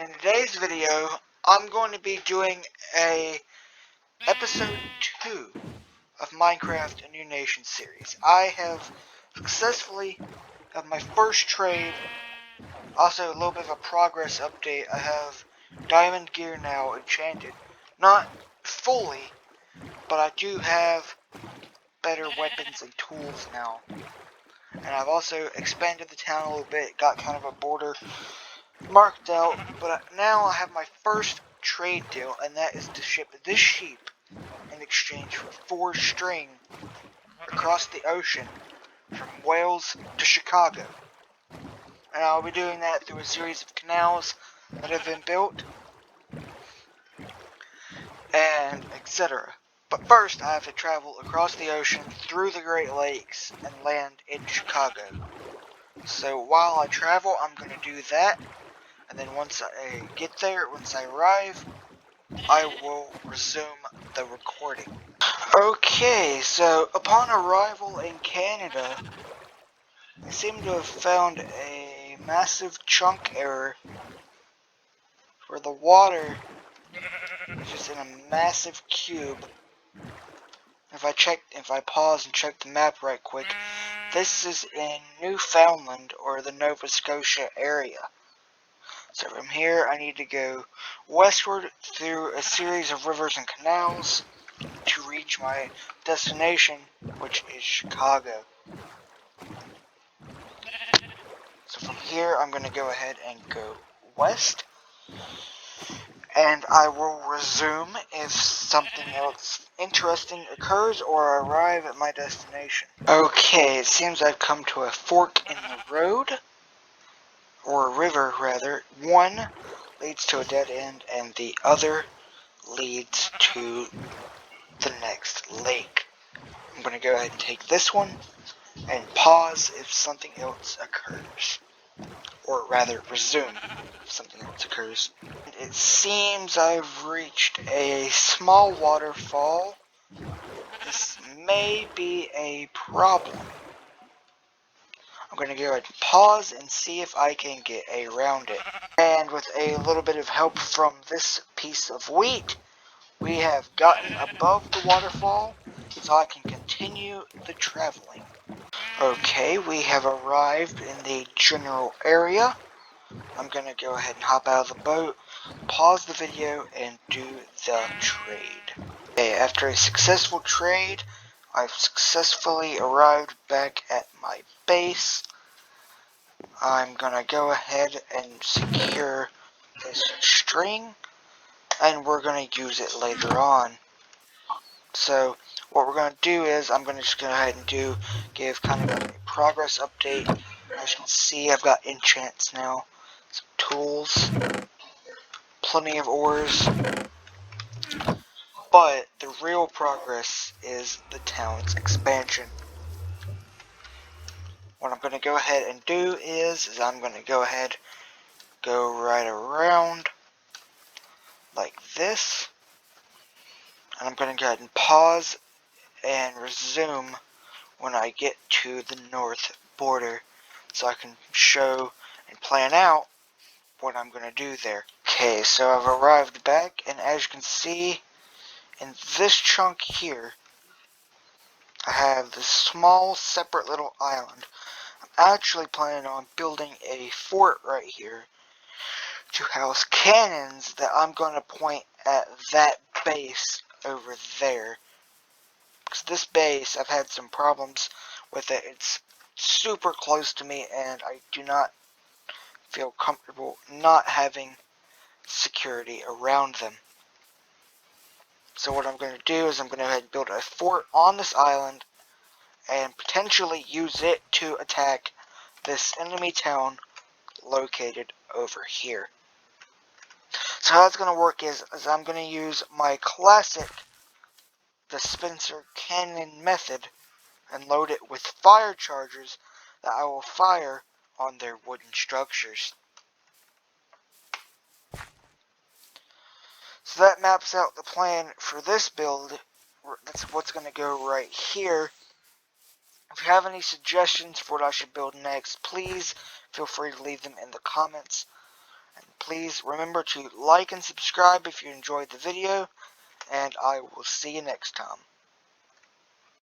In today's video, I'm going to be doing a episode 2 of Minecraft A New Nation series. I have successfully have my first trade, also a little bit of a progress update. I have diamond gear now enchanted. Not fully, but I do have better weapons and tools now. And I've also expanded the town a little bit, got kind of a border marked out, but now I have my first trade deal, and that is to ship this sheep in exchange for 4 string across the ocean from Wales to Chicago. And I'll be doing that through a series of canals that have been built, and etc. But first, I have to travel across the ocean through the Great Lakes and land in Chicago. So while I travel, I'm going to do that, and then once I get there, once I arrive, I will resume the recording. Okay, so upon arrival in Canada, I seem to have found a massive chunk error where the water is just in a massive cube. If I pause and check the map right quick, this is in Newfoundland or the Nova Scotia area. So from here I need to go westward through a series of rivers and canals to reach my destination, which is Chicago. So from here I'm going to go ahead and go west, and I will resume if something else interesting occurs or I arrive at my destination. Okay, it seems I've come to a fork in the road, or a river rather. One leads to a dead end and the other leads to the next lake. I'm going to go ahead and take this one and pause if something else occurs. Or rather, resume if something else occurs. It seems I've reached a small waterfall. This may be a problem. I'm going to go ahead and pause and see if I can get around it. And with a little bit of help from this piece of wheat, we have gotten above the waterfall, so I can continue the traveling. Okay, we have arrived in the general area. I'm going to go ahead and hop out of the boat, pause the video, and do the trade. Okay, after a successful trade, I've successfully arrived back at my base. I'm going to go ahead and secure this string, and we're going to use it later on. So what we're going to do is I'm going to just go ahead and give kind of a progress update. As you can see, I've got enchants now, some tools, plenty of ores, but the real progress is the town's expansion. What I'm going to go ahead and do is I'm going to go ahead, go right around like this, and I'm going to go ahead and pause and resume when I get to the north border, so I can show and plan out what I'm going to do there. Okay, so I've arrived back, and as you can see, in this chunk here, I have this small separate little island. I'm actually planning on building a fort right here to house cannons that I'm going to point at that base over there. Because this base, I've had some problems with it. It's super close to me, and I do not feel comfortable not having security around them. So what I'm going to do is I'm going to go ahead and build a fort on this island and potentially use it to attack this enemy town located over here. So how it's going to work is I'm going to use my classic dispenser cannon method and load it with fire chargers that I will fire on their wooden structures. So that maps out the plan for this build. That's what's going to go right here. If you have any suggestions for what I should build next, please feel free to leave them in the comments. And please remember to like and subscribe if you enjoyed the video, and I will see you next time.